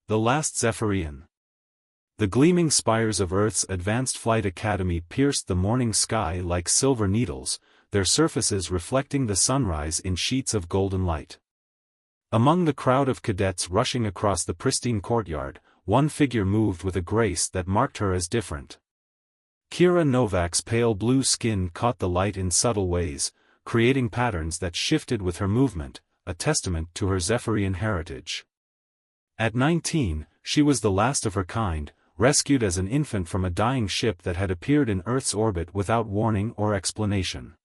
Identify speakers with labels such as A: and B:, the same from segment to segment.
A: The Last Zephyrian. The gleaming spires of Earth's Advanced Flight Academy pierced the morning sky like silver needles, their surfaces reflecting the sunrise in sheets of golden light. Among the crowd of cadets rushing across the pristine courtyard, one figure moved with a grace that marked her as different. Kira Novak's pale blue skin caught the light in subtle ways, creating patterns that shifted with her movement, a testament to her Zephyrian heritage. At 19, she was the last of her kind, rescued as an infant from a dying ship that had appeared in Earth's orbit without warning or explanation.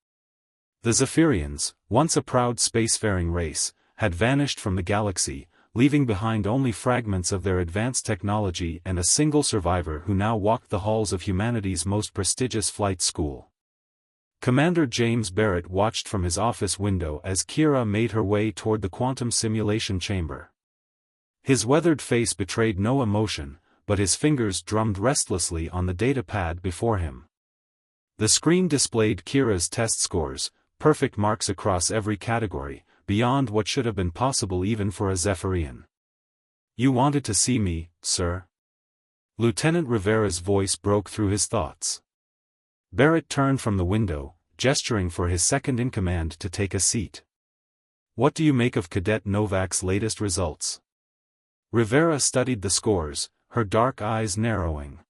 A: The Zephyrians, once a proud spacefaring race, had vanished from the galaxy, leaving behind only fragments of their advanced technology and a single survivor who now walked the halls of humanity's most prestigious flight school. Commander James Barrett watched from his office window as Kira made her way toward the quantum simulation chamber. His weathered face betrayed no emotion, but his fingers drummed restlessly on the data pad before him. The screen displayed Kira's test scores, perfect marks across every category, beyond what should have been possible even for a Zephyrian. "You wanted to see me, sir?" Lieutenant Rivera's voice broke through his thoughts. Barrett turned from the window, gesturing for his second-in-command to take a seat. "What do you make of Cadet Novak's latest results?" Rivera studied the scores, her dark eyes narrowing.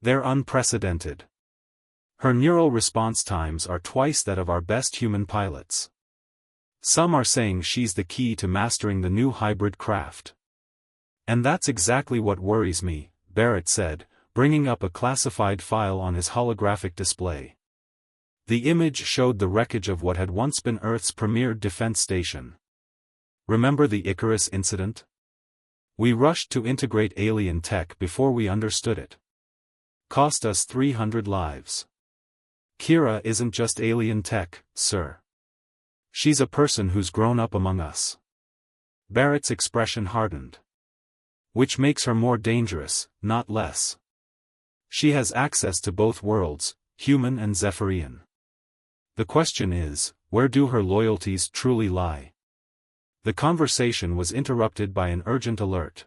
A: "They're unprecedented. Her neural response times are twice that of our best human pilots. Some are saying she's the key to mastering the new hybrid craft." "And that's exactly what worries me," Barrett said, bringing up a classified file on his holographic display. The image showed the wreckage of what had once been Earth's premier defense station. "Remember the Icarus incident? We rushed to integrate alien tech before we understood it. Cost us 300 lives. Kira isn't just alien tech, sir. She's a person who's grown up among us." Barrett's expression hardened. "Which makes her more dangerous, not less. She has access to both worlds, human and Zephyrian. The question is, where do her loyalties truly lie?" The conversation was interrupted by an urgent alert.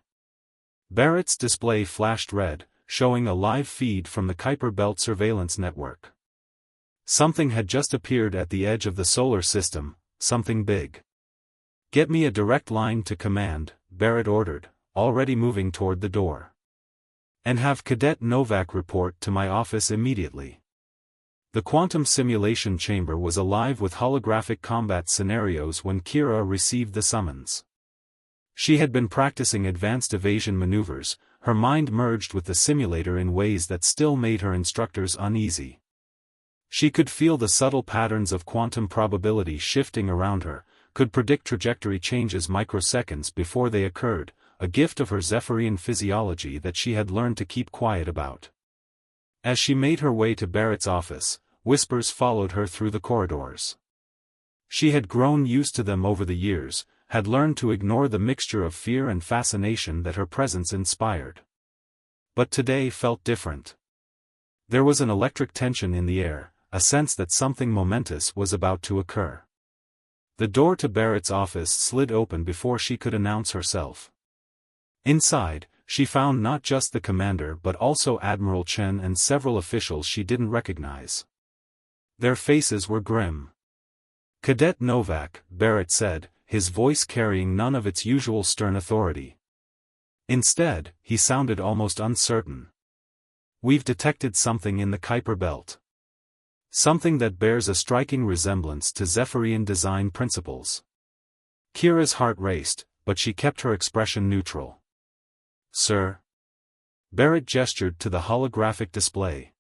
A: Barrett's display flashed red, showing a live feed from the Kuiper Belt surveillance network. Something had just appeared at the edge of the solar system, something big. "Get me a direct line to command," Barrett ordered, already moving toward the door. "And have Cadet Novak report to my office immediately." The quantum simulation chamber was alive with holographic combat scenarios when Kira received the summons. She had been practicing advanced evasion maneuvers, her mind merged with the simulator in ways that still made her instructors uneasy. She could feel the subtle patterns of quantum probability shifting around her, could predict trajectory changes microseconds before they occurred, a gift of her Zephyrian physiology that she had learned to keep quiet about. As she made her way to Barrett's office, whispers followed her through the corridors. She had grown used to them over the years, had learned to ignore the mixture of fear and fascination that her presence inspired. But today felt different. There was an electric tension in the air, a sense that something momentous was about to occur. The door to Barrett's office slid open before she could announce herself. Inside, she found not just the commander but also Admiral Chen and several officials she didn't recognize. Their faces were grim. "Cadet Novak," Barrett said, his voice carrying none of its usual stern authority. Instead, he sounded almost uncertain. "We've detected something in the Kuiper Belt. Something that bears a striking resemblance to Zephyrian design principles." Kira's heart raced, but she kept her expression neutral. "Sir?" Barrett gestured to the holographic display.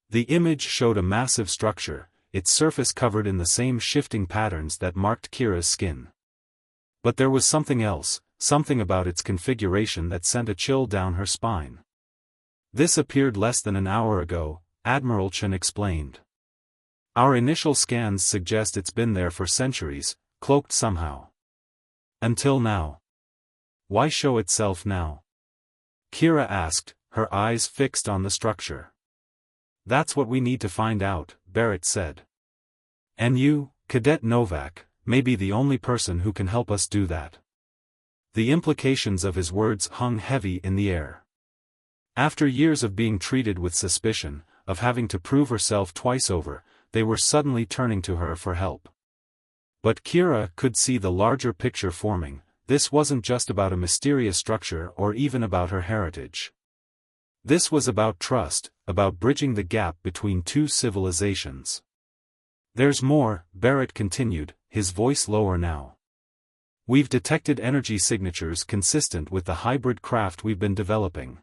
A: The image showed a massive structure, its surface covered in the same shifting patterns that marked Kira's skin. But there was something else, something about its configuration that sent a chill down her spine. "This appeared less than an hour ago," Admiral Chen explained. "Our initial scans suggest it's been there for centuries, cloaked somehow. Until now. Why show itself now?" Kira asked, her eyes fixed on the structure. "That's what we need to find out," Barrett said. "And you, Cadet Novak, may be the only person who can help us do that." The implications of his words hung heavy in the air. After years of being treated with suspicion, of having to prove herself twice over, they were suddenly turning to her for help. But Kira could see the larger picture forming. This wasn't just about a mysterious structure or even about her heritage. This was about trust, about bridging the gap between two civilizations. There's more, Barrett continued, his voice lower now. We've detected energy signatures consistent with the hybrid craft we've been developing.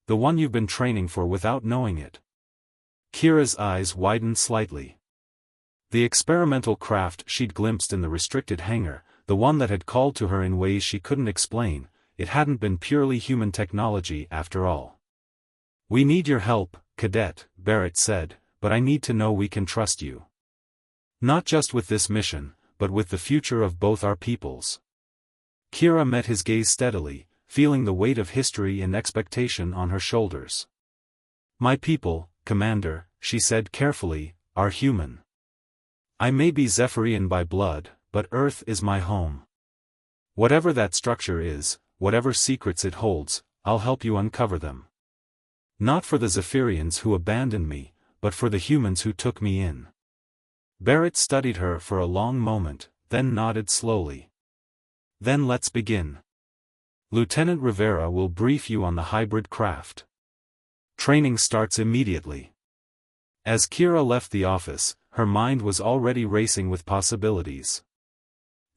A: The one you've been training for without knowing it. Kira's eyes widened slightly. The experimental craft she'd glimpsed in the restricted hangar, the one that had called to her in ways she couldn't explain, it hadn't been purely human technology after all. We need your help, Cadet, Barrett said, but I need to know we can trust you. Not just with this mission, but with the future of both our peoples. Kira met his gaze steadily, feeling the weight of history and expectation on her shoulders. My people, Commander, she said carefully, are human. I may be Zephyrian by blood, but Earth is my home. Whatever that structure is, whatever secrets it holds, I'll help you uncover them. Not for the Zephyrians who abandoned me, but for the humans who took me in. Barrett studied her for a long moment, then nodded slowly. Then let's begin. Lieutenant Rivera will brief you on the hybrid craft. Training starts immediately. As Kira left the office, her mind was already racing with possibilities.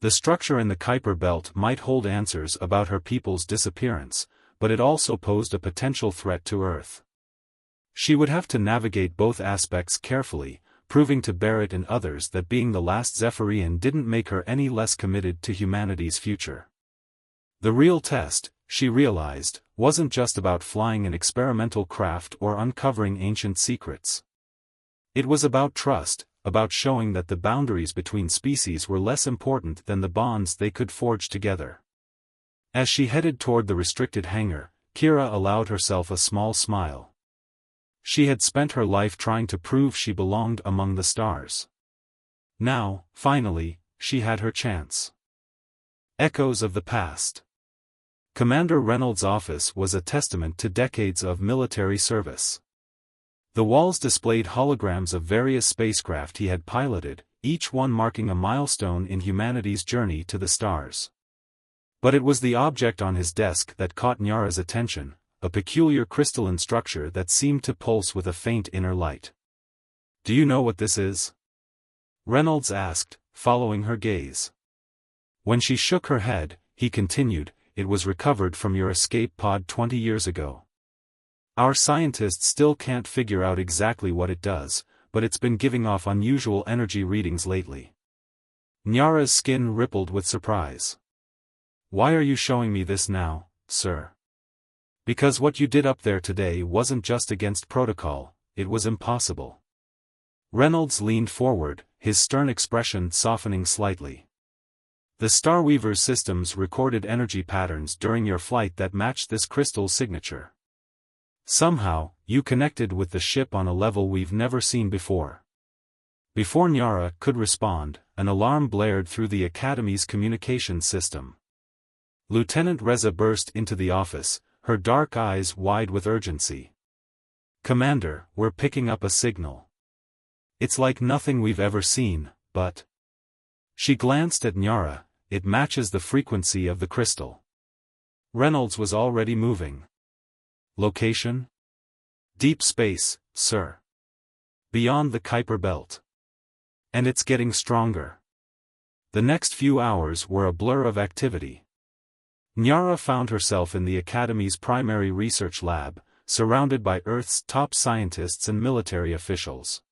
A: The structure in the Kuiper Belt might hold answers about her people's disappearance, but it also posed a potential threat to Earth. She would have to navigate both aspects carefully, proving to Barrett and others that being the last Zephyrian didn't make her any less committed to humanity's future. The real test, she realized, wasn't just about flying an experimental craft or uncovering ancient secrets. It was about trust, about showing that the boundaries between species were less important than the bonds they could forge together. As she headed toward the restricted hangar, Kira allowed herself a small smile. She had spent her life trying to prove she belonged among the stars. Now, finally, she had her chance. Echoes of the past. Commander Reynolds' office was a testament to decades of military service. The walls displayed holograms of various spacecraft he had piloted, each one marking a milestone in humanity's journey to the stars. But it was the object on his desk that caught Nyara's attention, a peculiar crystalline structure that seemed to pulse with a faint inner light. Do you know what this is? Reynolds asked, following her gaze. When she shook her head, he continued, it was recovered from your escape pod 20 years ago. Our scientists still can't figure out exactly what it does, but it's been giving off unusual energy readings lately. Nyara's skin rippled with surprise. Why are you showing me this now, sir? Because what you did up there today wasn't just against protocol, it was impossible. Reynolds leaned forward, his stern expression softening slightly. The Starweaver's systems recorded energy patterns during your flight that matched this crystal signature. Somehow, you connected with the ship on a level we've never seen before. Before Nyara could respond, an alarm blared through the Academy's communications system. Lieutenant Reza burst into the office, her dark eyes wide with urgency. Commander, we're picking up a signal. It's like nothing we've ever seen, but... She glanced at Nyara, it matches the frequency of the crystal. Reynolds was already moving. Location? Deep space, sir. Beyond the Kuiper Belt. And it's getting stronger. The next few hours were a blur of activity. Nyara found herself in the Academy's primary research lab, surrounded by Earth's top scientists and military officials.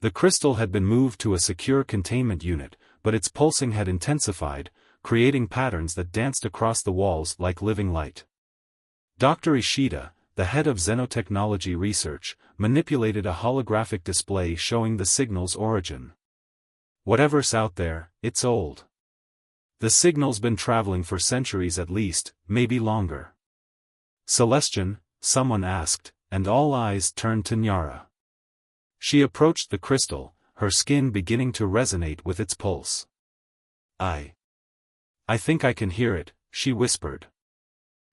A: The crystal had been moved to a secure containment unit, but its pulsing had intensified, creating patterns that danced across the walls like living light. Dr. Ishida, the head of xenotechnology research, manipulated a holographic display showing the signal's origin. Whatever's out there, it's old. The signal's been traveling for centuries at least, maybe longer. Celestian, someone asked, and all eyes turned to Nyara. She approached the crystal, her skin beginning to resonate with its pulse. I think I can hear it, she whispered.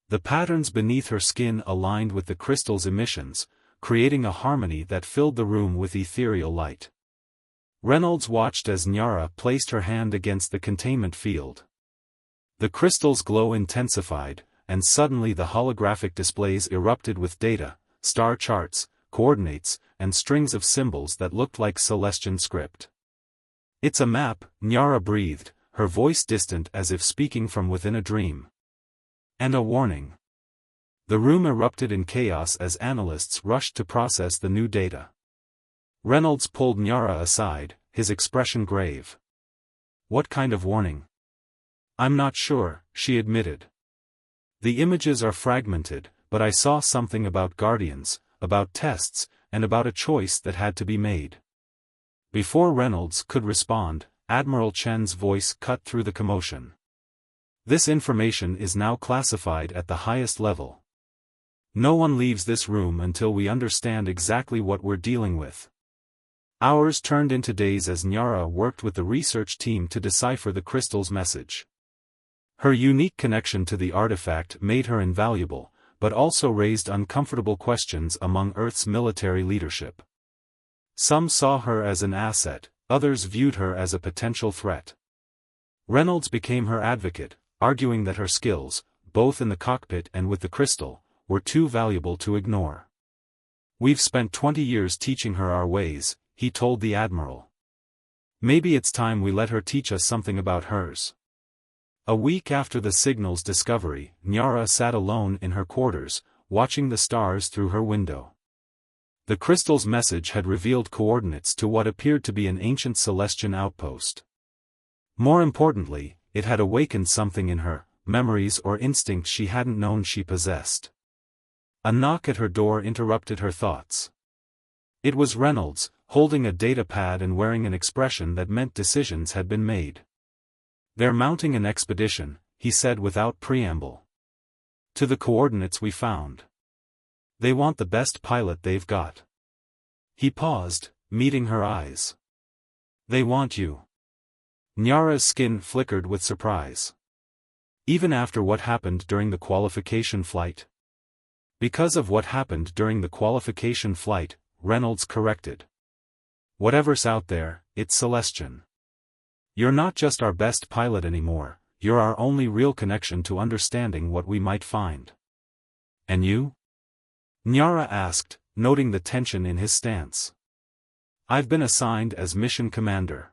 A: The patterns beneath her skin aligned with the crystal's emissions, creating a harmony that filled the room with ethereal light. Reynolds watched as Nyara placed her hand against the containment field. The crystal's glow intensified, and suddenly the holographic displays erupted with data, star charts, coordinates, and strings of symbols that looked like Celestian script. "It's a map," Nyara breathed, her voice distant as if speaking from within a dream. "And a warning." The room erupted in chaos as analysts rushed to process the new data. Reynolds pulled Nyara aside, his expression grave. "What kind of warning?" "I'm not sure," she admitted. "The images are fragmented, but I saw something about guardians, about tests, and about a choice that had to be made." Before Reynolds could respond, Admiral Chen's voice cut through the commotion. "This information is now classified at the highest level. No one leaves this room until we understand exactly what we're dealing with." Hours turned into days as Nyara worked with the research team to decipher the crystal's message. Her unique connection to the artifact made her invaluable, but also raised uncomfortable questions among Earth's military leadership. Some saw her as an asset, others viewed her as a potential threat. Reynolds became her advocate, arguing that her skills, both in the cockpit and with the crystal, were too valuable to ignore. "We've spent 20 years teaching her our ways," he told the Admiral. "Maybe it's time we let her teach us something about hers." A week after the signal's discovery, Nyara sat alone in her quarters, watching the stars through her window. The crystal's message had revealed coordinates to what appeared to be an ancient Celestian outpost. More importantly, it had awakened something in her, memories or instincts she hadn't known she possessed. A knock at her door interrupted her thoughts. It was Reynolds, holding a data pad and wearing an expression that meant decisions had been made. "They're mounting an expedition," he said without preamble. "To the coordinates we found. They want the best pilot they've got." He paused, meeting her eyes. "They want you." Nyara's skin flickered with surprise. "Even after what happened during the qualification flight?" "Because of what happened during the qualification flight," Reynolds corrected. "Whatever's out there, it's Celestian. You're not just our best pilot anymore, you're our only real connection to understanding what we might find." "And you?" Nyara asked, noting the tension in his stance. "I've been assigned as mission commander.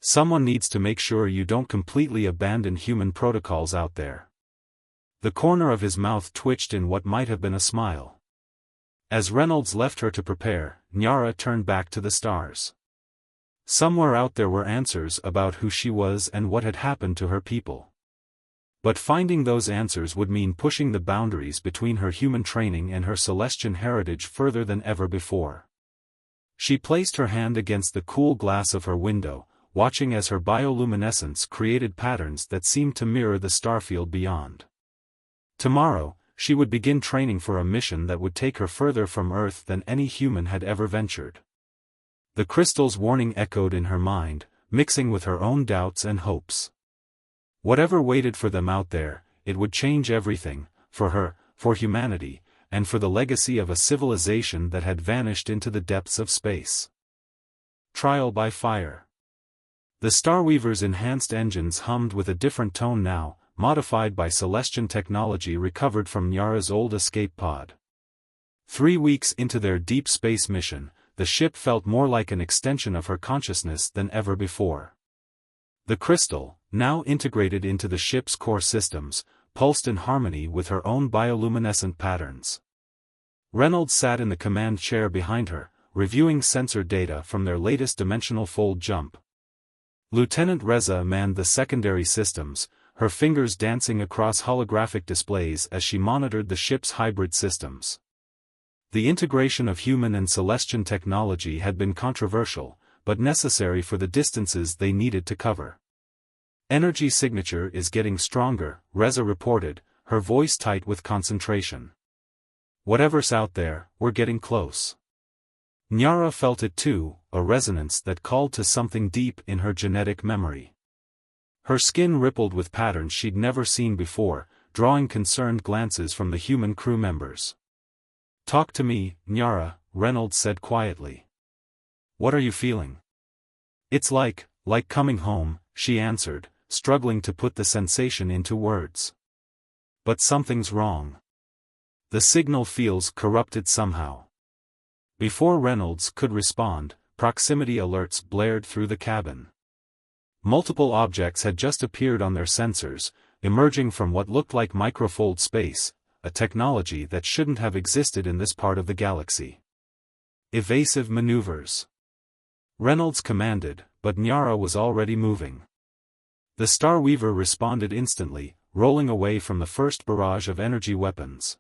A: Someone needs to make sure you don't completely abandon human protocols out there." The corner of his mouth twitched in what might have been a smile. As Reynolds left her to prepare, Nyara turned back to the stars. Somewhere out there were answers about who she was and what had happened to her people. But finding those answers would mean pushing the boundaries between her human training and her Celestian heritage further than ever before. She placed her hand against the cool glass of her window, watching as her bioluminescence created patterns that seemed to mirror the starfield beyond. Tomorrow, she would begin training for a mission that would take her further from Earth than any human had ever ventured. The crystal's warning echoed in her mind, mixing with her own doubts and hopes. Whatever waited for them out there, it would change everything, for her, for humanity, and for the legacy of a civilization that had vanished into the depths of space. Trial by fire. The Starweaver's enhanced engines hummed with a different tone now, modified by Celestian technology recovered from Nyara's old escape pod. 3 weeks into their deep space mission, the ship felt more like an extension of her consciousness than ever before. The crystal, now integrated into the ship's core systems, pulsed in harmony with her own bioluminescent patterns. Reynolds sat in the command chair behind her, reviewing sensor data from their latest dimensional fold jump. Lieutenant Reza manned the secondary systems, her fingers dancing across holographic displays as she monitored the ship's hybrid systems. The integration of human and Celestian technology had been controversial, but necessary for the distances they needed to cover. "Energy signature is getting stronger," Reza reported, her voice tight with concentration. "Whatever's out there, we're getting close." Nyara felt it too, a resonance that called to something deep in her genetic memory. Her skin rippled with patterns she'd never seen before, drawing concerned glances from the human crew members. "Talk to me, Nyara," Reynolds said quietly. "What are you feeling?" "It's like coming home," she answered, struggling to put the sensation into words. "But something's wrong. The signal feels corrupted somehow." Before Reynolds could respond, proximity alerts blared through the cabin. Multiple objects had just appeared on their sensors, emerging from what looked like microfold space, a technology that shouldn't have existed in this part of the galaxy. "Evasive maneuvers," Reynolds commanded, but Nyara was already moving. The Starweaver responded instantly, rolling away from the first barrage of energy weapons.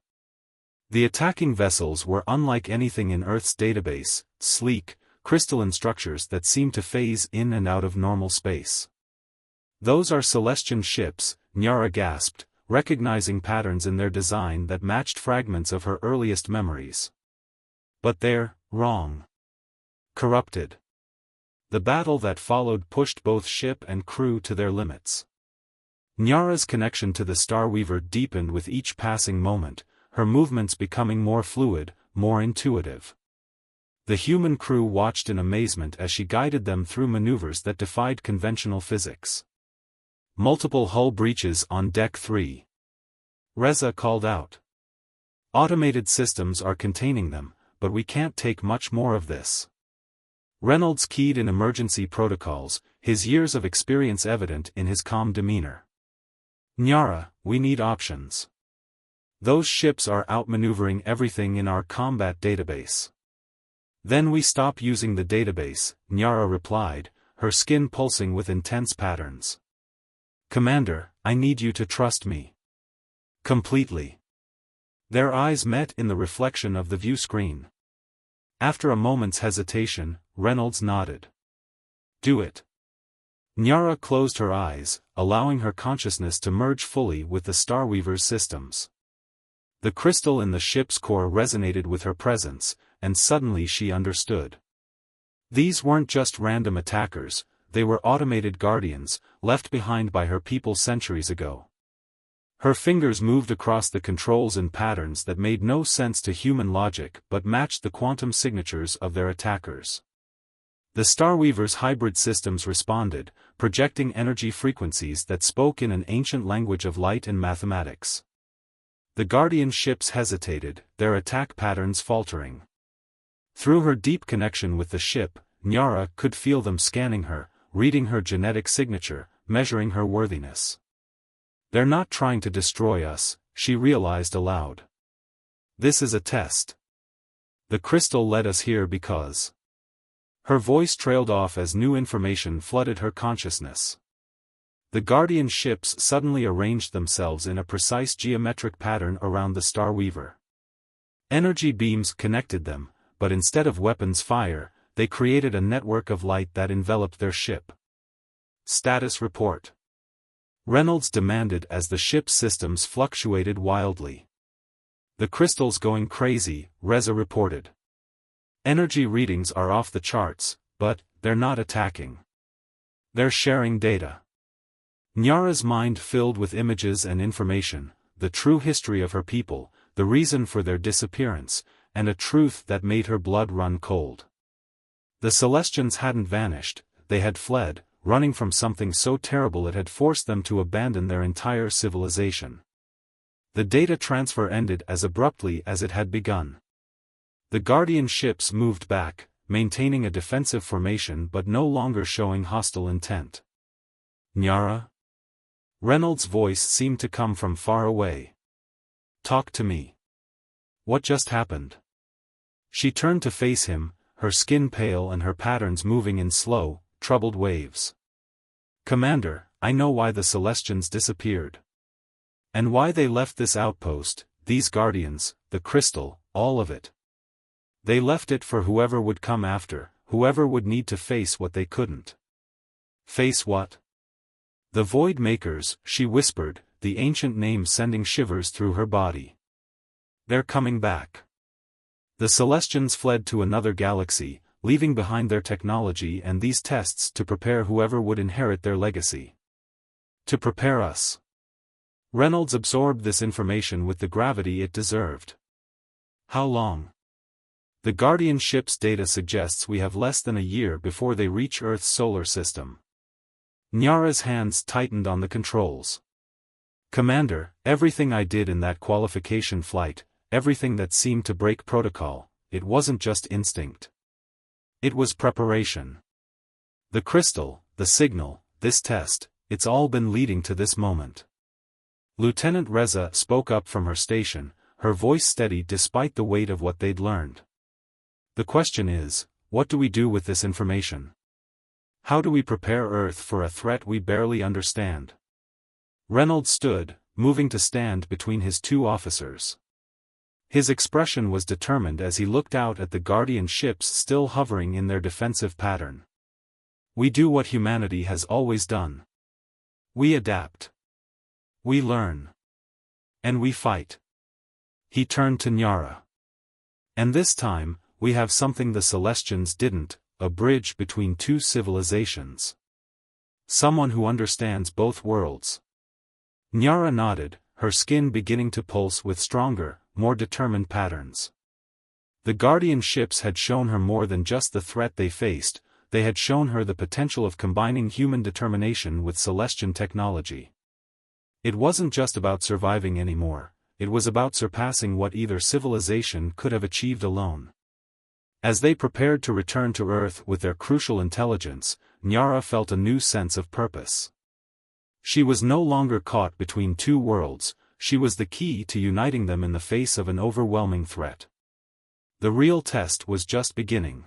A: The attacking vessels were unlike anything in Earth's database, sleek, crystalline structures that seemed to phase in and out of normal space. "Those are Celestian ships," Nyara gasped, recognizing patterns in their design that matched fragments of her earliest memories. "But they're wrong. Corrupted." The battle that followed pushed both ship and crew to their limits. Nyara's connection to the Starweaver deepened with each passing moment, her movements becoming more fluid, more intuitive. The human crew watched in amazement as she guided them through maneuvers that defied conventional physics. "Multiple hull breaches on Deck 3. Reza called out. "Automated systems are containing them, but we can't take much more of this." Reynolds keyed in emergency protocols, his years of experience evident in his calm demeanor. "Nyara, we need options. Those ships are outmaneuvering everything in our combat database." "Then we stop using the database," Nyara replied, her skin pulsing with intense patterns. "Commander, I need you to trust me." "Completely." Their eyes met in the reflection of the view screen. After a moment's hesitation, Reynolds nodded. "Do it." Nyara closed her eyes, allowing her consciousness to merge fully with the Starweaver's systems. The crystal in the ship's core resonated with her presence, and suddenly she understood. These weren't just random attackers, they were automated guardians, left behind by her people centuries ago. Her fingers moved across the controls in patterns that made no sense to human logic but matched the quantum signatures of their attackers. The Starweaver's hybrid systems responded, projecting energy frequencies that spoke in an ancient language of light and mathematics. The Guardian ships hesitated, their attack patterns faltering. Through her deep connection with the ship, Nyara could feel them scanning her, reading her genetic signature, measuring her worthiness. "They're not trying to destroy us," she realized aloud. "This is a test. The crystal led us here because..." Her voice trailed off as new information flooded her consciousness. The Guardian ships suddenly arranged themselves in a precise geometric pattern around the Starweaver. Energy beams connected them, but instead of weapons fire, they created a network of light that enveloped their ship. "Status report," Reynolds demanded as the ship's systems fluctuated wildly. "The crystal's going crazy," Reza reported. "Energy readings are off the charts, but they're not attacking. They're sharing data." Nyara's mind filled with images and information, the true history of her people, the reason for their disappearance, and a truth that made her blood run cold. The Celestians hadn't vanished, they had fled, running from something so terrible it had forced them to abandon their entire civilization. The data transfer ended as abruptly as it had begun. The Guardian ships moved back, maintaining a defensive formation but no longer showing hostile intent. "Nyara?" Reynolds' voice seemed to come from far away. "Talk to me. What just happened?" She turned to face him, her skin pale and her patterns moving in slow, troubled waves. "Commander, I know why the Celestians disappeared. And why they left this outpost, these Guardians, the crystal, all of it. They left it for whoever would come after, whoever would need to face what they couldn't." "Face what?" "The Void Makers," she whispered, the ancient name sending shivers through her body. "They're coming back. The Celestians fled to another galaxy, leaving behind their technology and these tests to prepare whoever would inherit their legacy. To prepare us. Reynolds absorbed this information with the gravity it deserved. How long? The Guardian ship's data suggests we have less than a year before they reach Earth's solar system. Nyara's hands tightened on the controls. Commander, everything I did in that qualification flight, everything that seemed to break protocol, it wasn't just instinct. It was preparation. The crystal, the signal, this test, it's all been leading to this moment. Lieutenant Reza spoke up from her station, her voice steady despite the weight of what they'd learned. The question is, what do we do with this information? How do we prepare Earth for a threat we barely understand? Reynolds stood, moving to stand between his two officers. His expression was determined as he looked out at the Guardian ships still hovering in their defensive pattern. We do what humanity has always done. We adapt. We learn. And we fight. He turned to Nyara. And this time, we have something the Celestians didn't, a bridge between two civilizations. Someone who understands both worlds. Nyara nodded, her skin beginning to pulse with stronger, more determined patterns. The Guardian ships had shown her more than just the threat they faced, they had shown her the potential of combining human determination with Celestian technology. It wasn't just about surviving anymore, it was about surpassing what either civilization could have achieved alone. As they prepared to return to Earth with their crucial intelligence, Nyara felt a new sense of purpose. She was no longer caught between two worlds, she was the key to uniting them in the face of an overwhelming threat. The real test was just beginning.